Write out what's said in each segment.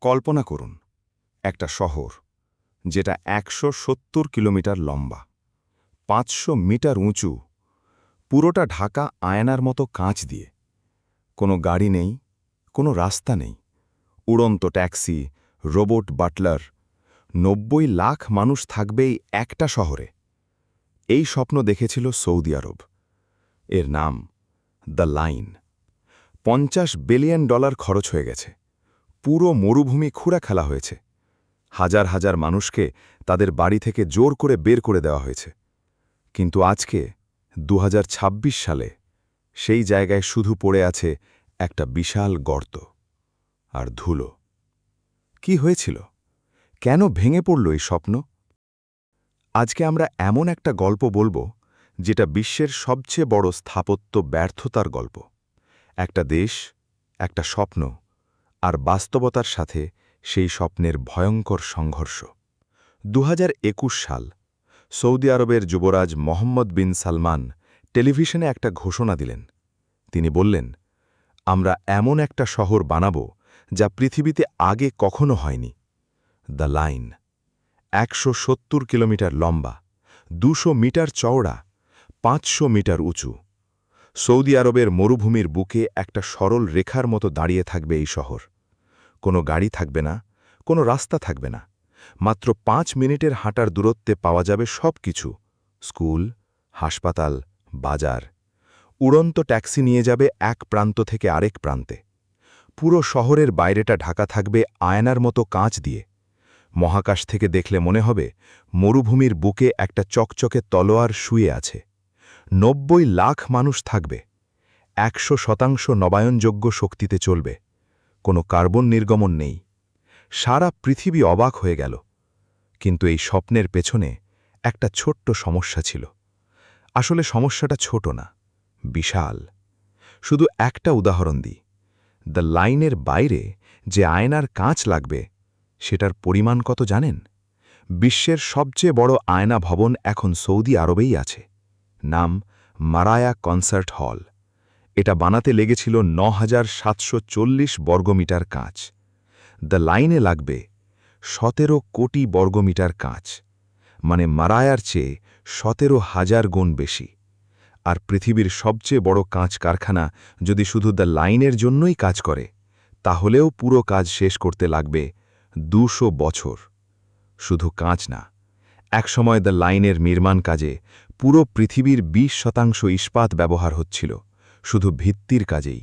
কল্পনা করুন একটা শহর যেটা ১৭০ কিলোমিটার লম্বা, ৫০০ মিটার উঁচু, পুরোটা ঢাকা আয়নার মতো কাঁচ দিয়ে। কোনো গাড়ি নেই, কোনো রাস্তা নেই, উড়ন্ত ট্যাক্সি, রোবট বাটলার, ৯০ লাখ মানুষ থাকবে এই একটা শহরে। এই স্বপ্ন দেখেছিল সৌদি আরব। এর নাম দ্য লাইন। $৫০ বিলিয়ন খরচ হয়ে গেছে। পুরো মরুভূমি খুঁড়া খেলা হয়েছে। হাজার হাজার মানুষকে তাদের বাড়ি থেকে জোর করে বের করে দেওয়া হয়েছে। কিন্তু আজকে ২০২৬ সালে সেই জায়গায় শুধু পড়ে আছে একটা বিশাল গর্ত আর ধুলো। কি হয়েছিল? কেন ভেঙে পড়ল এই স্বপ্ন? আজকে আমরা এমন একটা গল্প বলবো যেটা বিশ্বের সবচেয়ে বড় স্থাপত্য ব্যর্থতার গল্প। একটা দেশ, একটা স্বপ্ন, আর বাস্তবতার সাথে সেই স্বপ্নের ভয়ঙ্কর সংঘর্ষ। ২০২১ সাল, সৌদি আরবের যুবরাজ মোহাম্মদ বিন সালমান টেলিভিশনে একটা ঘোষণা দিলেন। তিনি বললেন, আমরা এমন একটা শহর বানাব যা পৃথিবীতে আগে কখনো হয়নি। দ্য লাইন ১৭০ কিলোমিটার লম্বা, ২০০ মিটার চওড়া, ৫০০ মিটার উঁচু। সৌদি আরবের মরুভূমির বুকে একটা সরল রেখার মতো দাঁড়িয়ে থাকবে এই শহর। কোনো গাড়ি থাকবে না, কোনো রাস্তা থাকবে না। মাত্র ৫ মিনিটের হাঁটার দূরত্বে পাওয়া যাবে সব কিছু: স্কুল, হাসপাতাল, বাজার। উড়ন্ত ট্যাক্সি নিয়ে যাবে এক প্রান্ত থেকে আরেক প্রান্তে। পুরো শহরের বাইরেটা ঢাকা থাকবে আয়নার মতো কাঁচ দিয়ে। মহাকাশ থেকে দেখলে মনে হবে মরুভূমির বুকে একটা চকচকে তলোয়ার শুয়ে আছে। ৯০ লাখ মানুষ থাকবে। ১০০% নবায়নযোগ্য শক্তিতে চলবে। কোনো কার্বন নির্গমন নেই। সারা পৃথিবী অবাক হয়ে গেল। কিন্তু এই স্বপ্নের পেছনে একটা ছোট্ট সমস্যা ছিল। আসলে সমস্যাটা ছোট না, বিশাল। শুধু একটা উদাহরণ দিই। দ্য লাইনের বাইরে যে আয়নার কাঁচ লাগবে, সেটার পরিমাণ কত জানেন? বিশ্বের সবচেয়ে বড় আয়না ভবন এখন সৌদি আরবেই আছে। নাম মারায়া কনসার্ট হল। এটা বানাতে লেগেছিল ৯,৭৪০ বর্গমিটার কাঁচ। দ্য লাইনে লাগবে ১৭ কোটি বর্গমিটার কাঁচ, মানে মারায়ার চেয়ে ১৭,০০০ গুণ বেশি। আর পৃথিবীর সবচেয়ে বড় কাঁচ কারখানা যদি শুধু দ্য লাইনের জন্যই কাজ করে, তাহলেও পুরো কাজ শেষ করতে লাগবে ২০০ বছর। শুধু কাঁচ না, একসময় দ্য লাইনের নির্মাণ কাজে পুরো পৃথিবীর ২০% ইস্পাত ব্যবহার হচ্ছিল, শুধু ভিত্তির কাজেই।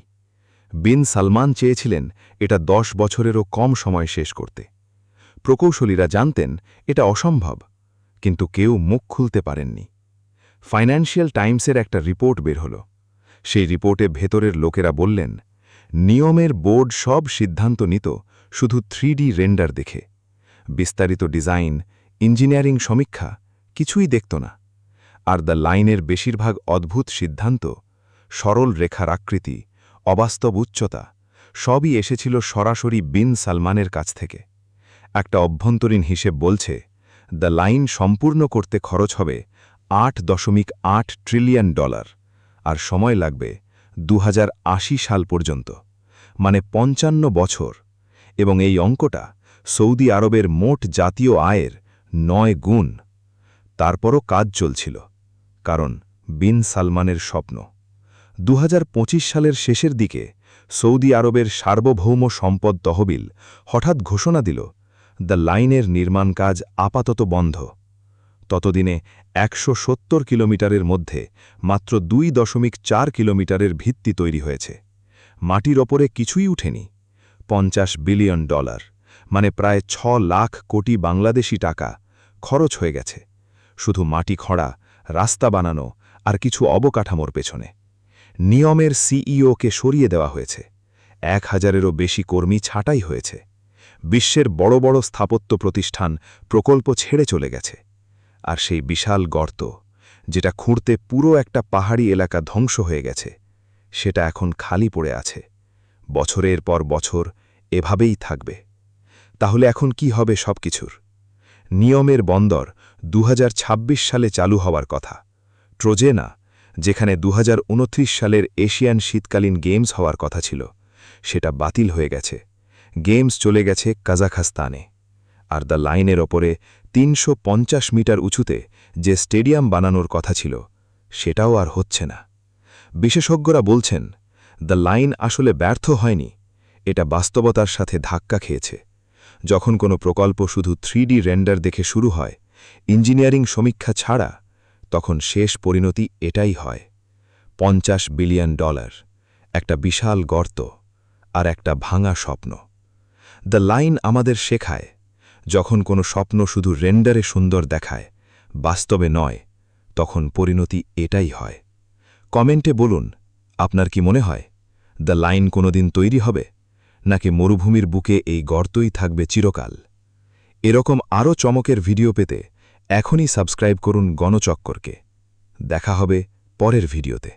বিন সালমান চেয়েছিলেন এটা ১০ বছরেরও কম সময় শেষ করতে। প্রকৌশলীরা জানতেন এটা অসম্ভব, কিন্তু কেউ মুখ খুলতে পারেননি। ফাইন্যান্সিয়াল টাইমসের একটা রিপোর্ট বের হল। সেই রিপোর্টে ভেতরের লোকেরা বললেন, নিয়মের বোর্ড সব সিদ্ধান্ত নিত শুধু 3D রেন্ডার দেখে। বিস্তারিত ডিজাইন, ইঞ্জিনিয়ারিং সমীক্ষা কিছুই দেখত না। আর দ্য লাইনের বেশিরভাগ অদ্ভুত সিদ্ধান্ত, সরল রেখার আকৃতি, অবাস্তব উচ্চতা, সবই এসেছিল সরাসরি বিন সালমানের কাছ থেকে। একটা অভ্যন্তরীণ হিসেব বলছে, দ্য লাইন সম্পূর্ণ করতে খরচ হবে $৮.৮ ট্রিলিয়ন, আর সময় লাগবে ২০৮০ সাল পর্যন্ত, মানে ৫৫ বছর। এবং এই অঙ্কটা সৌদি আরবের মোট জাতীয় আয়ের ৯ গুণ। তারপরও কাজ চলছিল, কারণ বিন সালমানের স্বপ্ন। ২০২৫ সালের শেষের দিকে সৌদি আরবের সার্বভৌম সম্পদ তহবিল হঠাৎ ঘোষণা দিল, দ্য লাইনের নির্মাণ কাজ আপাতত বন্ধ। ততদিনে ১৭০ কিলোমিটারের মধ্যে মাত্র ২.৪ কিলোমিটারের ভিত্তি তৈরি হয়েছে। মাটির ওপরে কিছুই উঠেনি। $৫০ বিলিয়ন, মানে প্রায় ৬ লাখ কোটি বাংলাদেশি টাকা খরচ হয়ে গেছে শুধু মাটি খোঁড়া, রাস্তা বানানো আর কিছু অবকাঠামোর পেছনে। নিয়মের সিইওকে সরিয়ে দেওয়া হয়েছে। ১,০০০-এরও বেশি কর্মী ছাঁটাই হয়েছে। বিশ্বের বড় বড় স্থাপত্য প্রতিষ্ঠান প্রকল্প ছেড়ে চলে গেছে। আর সেই বিশাল গর্ত, যেটা খুঁড়তে পুরো একটা পাহাড়ি এলাকা ধ্বংস হয়ে গেছে, সেটা এখন খালি পড়ে আছে। বছরের পর বছর এভাবেই থাকবে। তাহলে এখন কি হবে সবকিছুর? নিয়মের বন্দর ২০২৬ সালে চালু হওয়ার কথা। ট্রোজেনা, যেখানে ২০২৯ সালের এশিয়ান শীতকালীন গেমস হওয়ার কথা ছিল, সেটা বাতিল হয়ে গেছে। গেমস চলে গেছে কাজাখস্তানে, আর দ্য লাইনের ওপরে ৩৫০ মিটার উঁচুতে যে স্টেডিয়াম বানানোর কথা ছিল সেটাও আর হচ্ছে না। বিশেষজ্ঞরা বলছেন দ্য লাইন আসলে ব্যর্থ হয়নি, এটা বাস্তবতার সাথে ধাক্কা খেয়েছে। যখন কোনো প্রকল্প শুধু 3D রেন্ডার দেখে শুরু হয়, ইঞ্জিনিয়ারিং সমীক্ষা ছাড়া, তখন শেষ পরিণতি এটাই হয়। $50 বিলিয়ন, একটা বিশাল গর্ত, আর একটা ভাঙা স্বপ্ন। দ্য লাইন আমাদের শেখায়, যখন কোনো স্বপ্ন শুধু রেন্ডারে সুন্দর দেখায়, বাস্তবে নয়, তখন পরিণতি এটাই হয়। কমেন্টে বলুন, আপনার কি মনে হয় দ্য লাইন কোনোদিন তৈরি হবে, নাকি মরুভূমির বুকে এই গর্তই থাকবে চিরকাল? এরকম আরও চমকের ভিডিও পেতে এখনই সাবস্ক্রাইব করুন গণচক্করকে। দেখা হবে পরের ভিডিওতে।